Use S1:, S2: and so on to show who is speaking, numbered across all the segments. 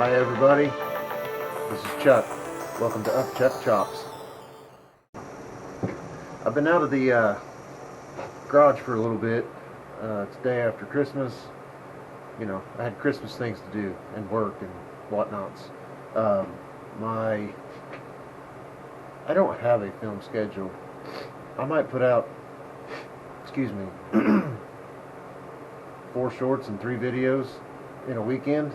S1: Hi everybody, this is Chuck. Welcome to Up Chuck Chops. I've been out of the garage for a little bit. It's the day after Christmas. You know, I had Christmas things to do and work and whatnots. I don't have a film schedule. I might put out, 4 shorts and 3 videos in a weekend,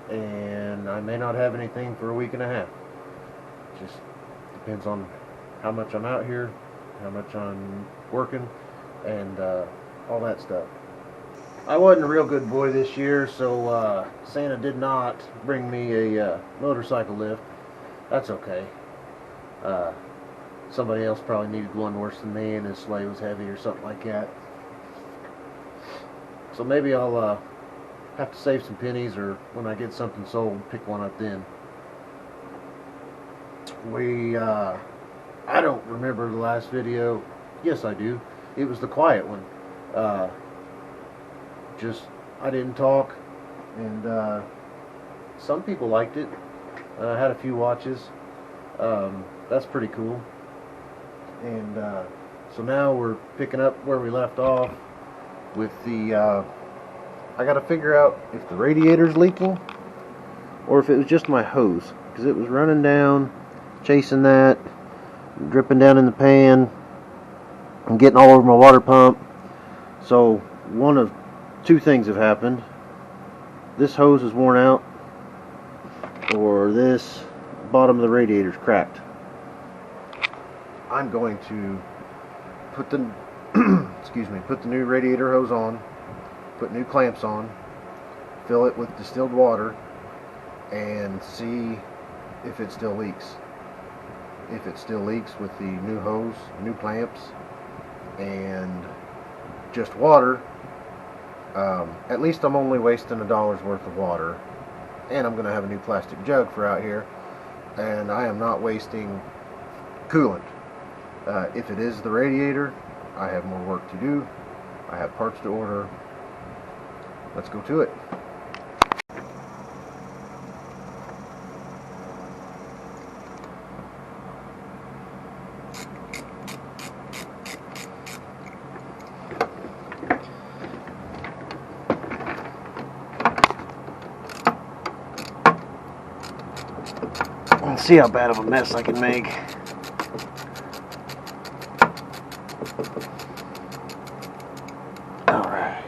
S1: and I may not have anything for a week and a half. Just depends on how much I'm out here, how much I'm working, and all that stuff. I wasn't a real good boy this year, so Santa did not bring me a motorcycle lift. That's okay. Somebody else probably needed one worse than me, and his sleigh was heavy or something like that. So maybe I'll have to save some pennies, or when I get something sold, pick one up then. I don't remember the last video. Yes, I do. It was the quiet one. I didn't talk, and some people liked it. I had a few watches. That's pretty cool. And so now we're picking up where we left off with the I gotta figure out if the radiator's leaking or if it was just my hose, because it was running down, chasing that, dripping down in the pan and getting all over my water pump. So one of 2 things have happened. This hose is worn out, or this bottom of the radiator's cracked. I'm going to put the put the new radiator hose on, put new clamps on, fill it with distilled water, and see if it still leaks. If it still leaks with the new hose, new clamps, and just water, at least I'm only wasting $1 worth of water, and I'm going to have a new plastic jug for out here, and I am not wasting coolant. If it is the radiator, I have more work to do. I have parts to order. Let's go to it. Let's see how bad of a mess I can make. Alright.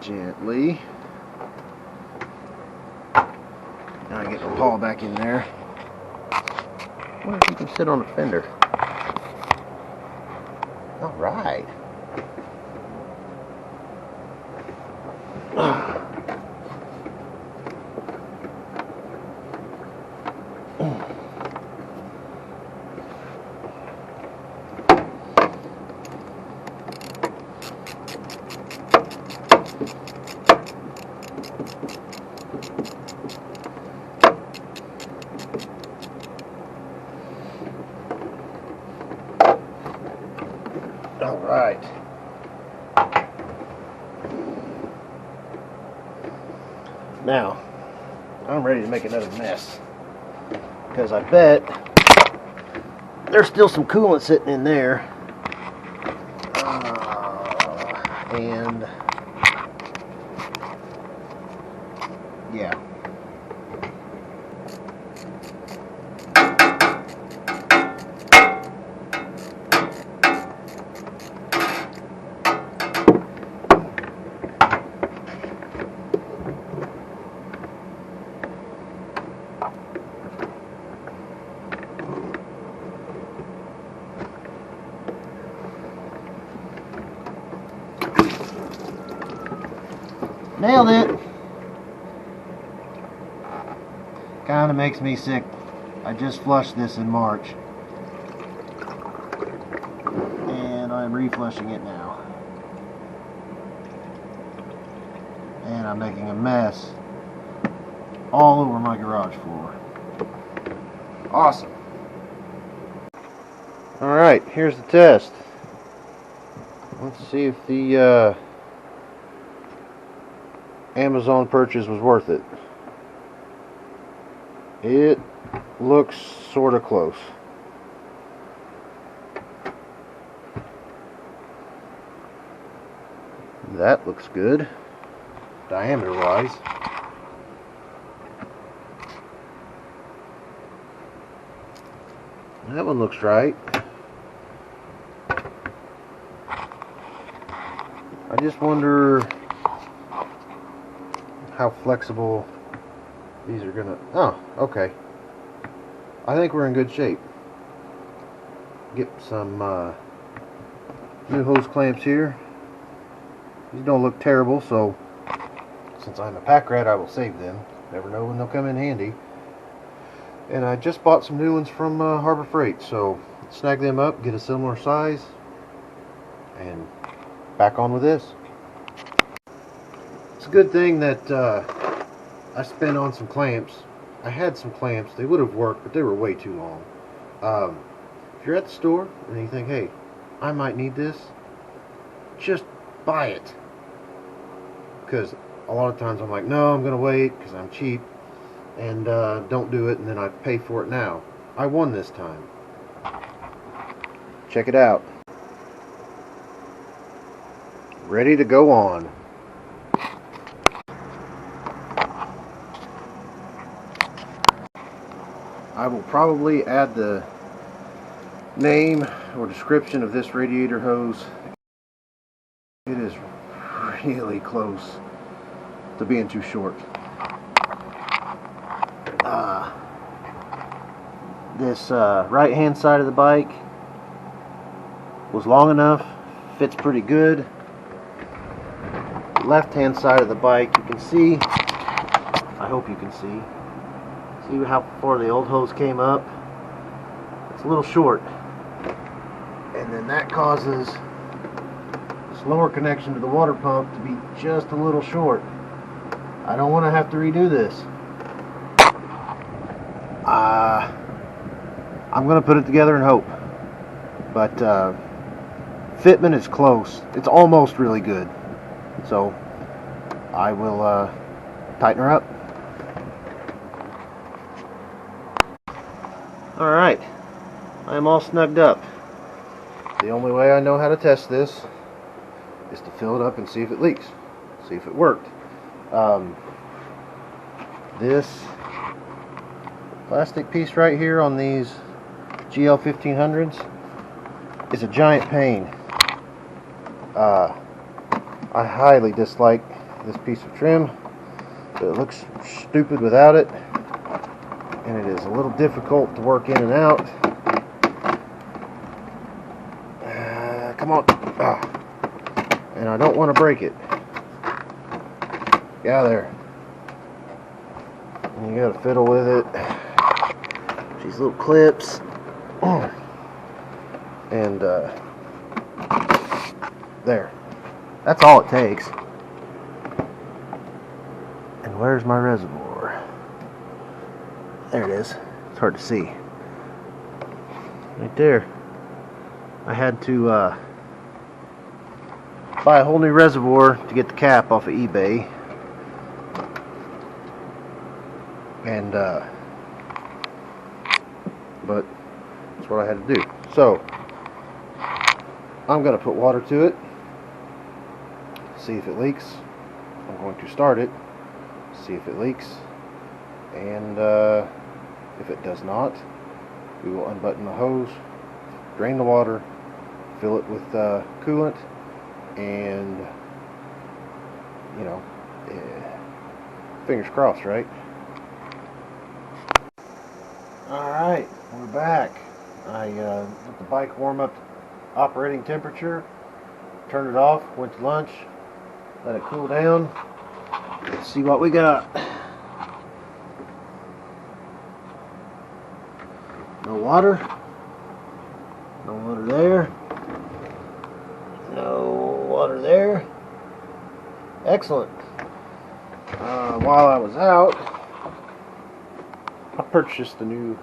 S1: Gently. Now I get the paw back in there. I wonder if you can sit on the fender. Alright. Alright. Now, I'm ready to make another mess, because I bet there's still some coolant sitting in there. And yeah. Nailed it. Kind of makes me sick. I just flushed this in March, and I'm reflushing it now, and I'm making a mess all over my garage floor. Awesome. Alright, here's the test. Let's see if the Amazon purchase was worth it. It looks sort of close. That looks good, diameter wise. That one looks right. I just wonder how flexible these are gonna... Oh, okay. I think we're in good shape. Get some new hose clamps here. These don't look terrible, so since I'm a pack rat, I will save them. Never know when they'll come in handy. And I just bought some new ones from Harbor Freight, so snag them up, get a similar size, and back on with this. It's a good thing that I spent on some clamps. I had some clamps. They would have worked, but they were way too long. If you're at the store and you think, hey, I might need this, just buy it. Because a lot of times I'm like, no, I'm going to wait because I'm cheap, and don't do it, and then I pay for it now. I won this time. Check it out. Ready to go on. I will probably add the name or description of this radiator hose. It is really close to being too short. This right hand side of the bike was long enough, fits pretty good. Left hand side of the bike, you can see, I hope you can see how far the old hose came up. It's a little short, and then that causes this lower connection to the water pump to be just a little short. I don't want to have to redo this. I'm going to put it together and hope, but fitment is close. It's almost really good, so I will tighten her up. Alright, I am all snugged up. The only way I know how to test this is to fill it up and see if it leaks, see if it worked. This plastic piece right here on these GL 1500s is a giant pain. I highly dislike this piece of trim, but it looks stupid without it, and it is a little difficult to work in and out. Come on. And I don't want to break it. Get out of there. And you gotta fiddle with it. These little clips. And there. That's all it takes. And where's my reservoir? There it is. It's hard to see. Right there. I had to buy a whole new reservoir to get the cap off of eBay. And but that's what I had to do. So I'm going to put water to it, see if it leaks. I'm going to start it, see if it leaks, and if it does not, we will unbutton the hose, drain the water, fill it with coolant, and you know, fingers crossed, right? Alright, we're back. I let the bike warm up to operating temperature, turned it off, went to lunch, let it cool down. Let's see what we got. No water. No water there. No water there. Excellent. While I was out, I purchased a new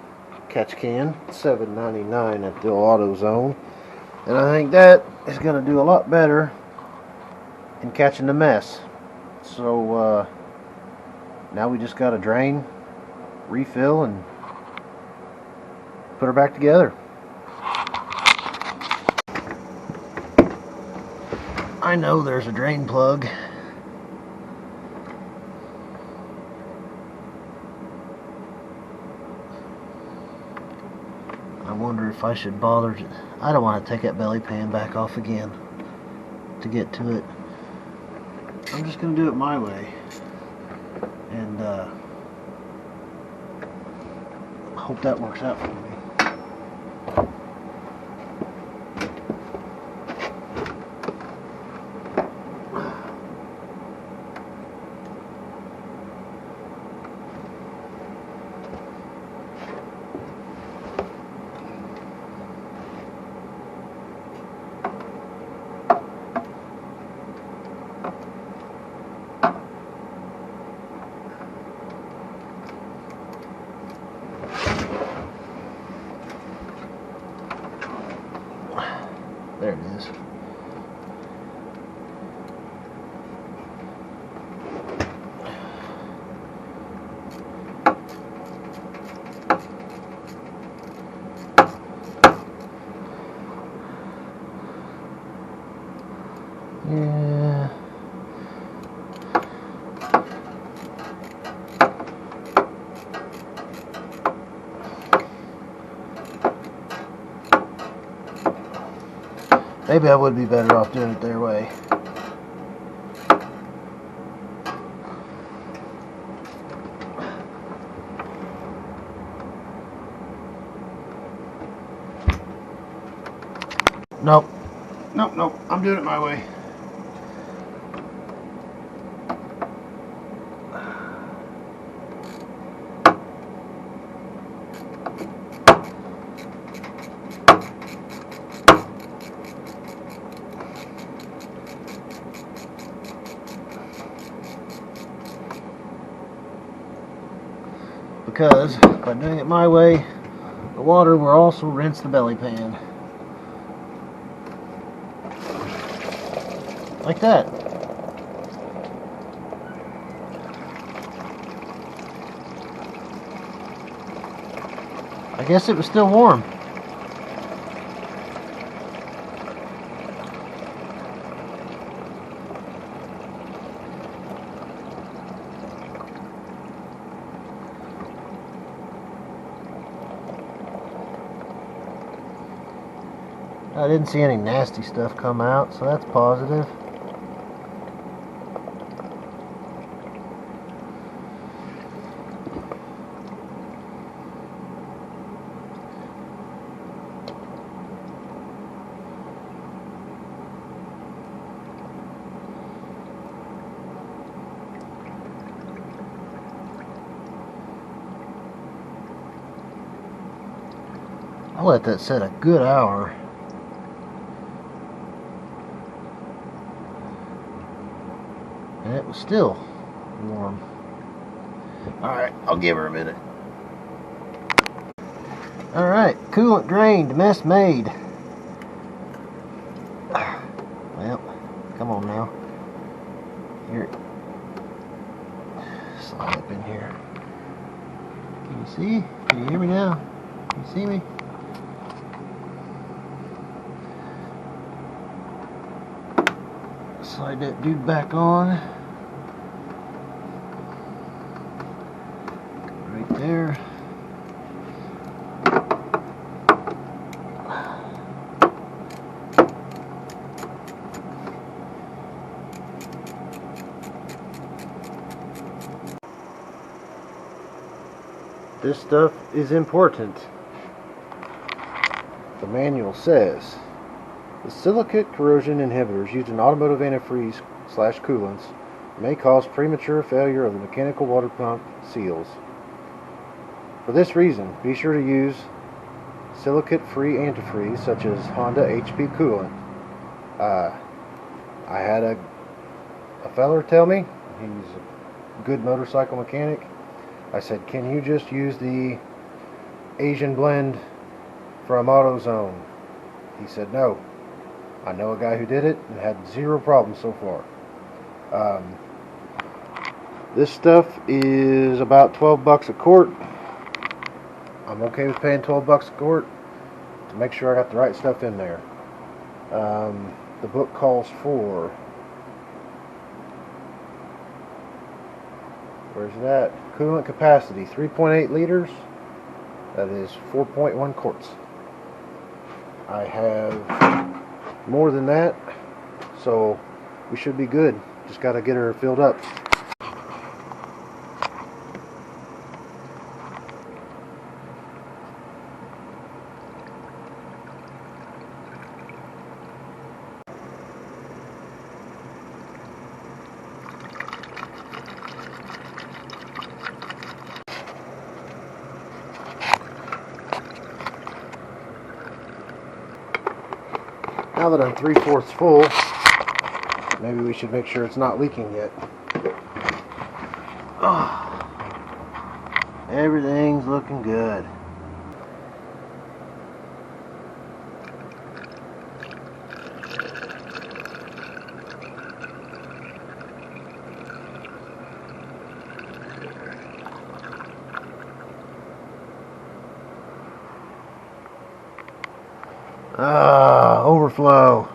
S1: catch can, $7.99 at the AutoZone, and I think that is going to do a lot better in catching the mess. So now we just got to drain, refill, and put her back together. I know there's a drain plug. I wonder if I should bother to, I don't want to take that belly pan back off again to get to it. I'm just going to do it my way. And hope that works out for me. There it is. Yeah. Maybe I would be better off doing it their way. Nope. Nope. I'm doing it my way. Because by doing it my way, the water will also rinse the belly pan. Like that. I guess it was still warm. I didn't see any nasty stuff come out, so that's positive. I'll let that set a good hour. And it was still warm. Alright, I'll give her a minute. Alright, coolant drained, mess made. Well, come on now. Here. Slide up in here. Can you see? Can you hear me now? Can you see me? Slide that dude back on. Right there. This stuff is important. The manual says the silicate corrosion inhibitors used in automotive antifreeze/coolants may cause premature failure of the mechanical water pump seals. For this reason, be sure to use silicate-free antifreeze such as Honda HP coolant. I had a feller tell me, he's a good motorcycle mechanic. I said, can you just use the Asian blend from AutoZone? He said, no. I know a guy who did it and had zero problems so far. This stuff is about 12 bucks a quart. I'm okay with paying 12 bucks a quart to make sure I got the right stuff in there. The book calls for, where's that? Coolant capacity, 3.8 liters. That is 4.1 quarts. I have more than that, so we should be good. Just got to get her filled up. Now that I'm 3/4 full, maybe we should make sure it's not leaking yet. Oh, everything's looking good. Overflow.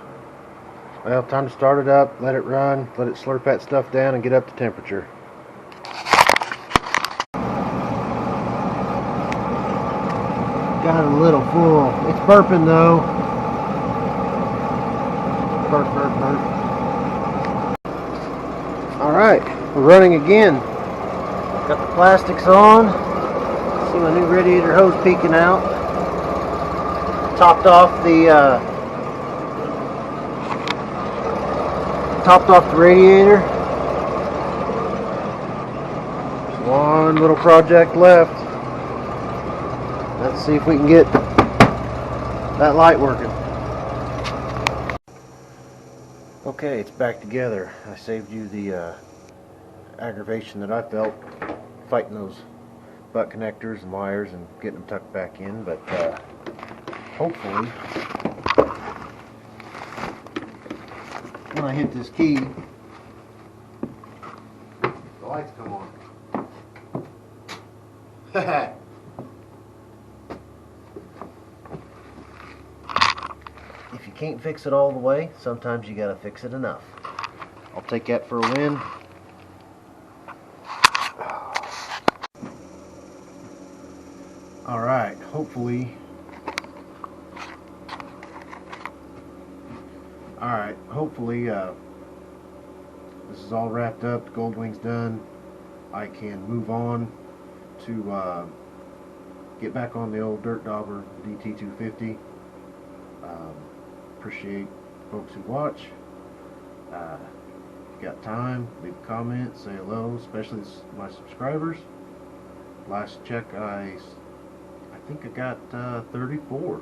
S1: Well, time to start it up, let it run, let it slurp that stuff down and get up to temperature. Got it a little full. It's burping though. Burp, burp, burp. Alright, we're running again. Got the plastics on. See my new radiator hose peeking out. Topped off the radiator. Just one little project left. Let's see if we can get that light working. Okay, it's back together. I saved you the aggravation that I felt fighting those butt connectors and wires and getting them tucked back in, but hopefully when I hit this key, the lights come on. If you can't fix it all the way, sometimes you gotta fix it enough. I'll take that for a win. Alright, hopefully this is all wrapped up. The Goldwing's done. I can move on to get back on the old dirt dauber DT250. Appreciate folks who watch. If you got time, leave a comment, say hello, especially my subscribers. Last check, I think I got 34.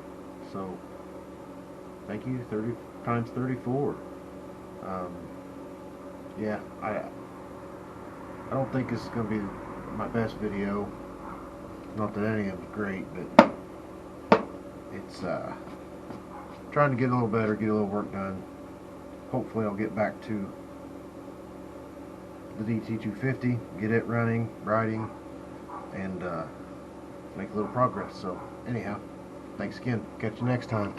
S1: So thank you. 30 times 34. Yeah, I don't think this is going to be my best video. Not that any of them's great, but it's trying to get a little better, get a little work done. Hopefully I'll get back to the DT250, get it running, riding, and make a little progress. So anyhow, thanks again. Catch you next time.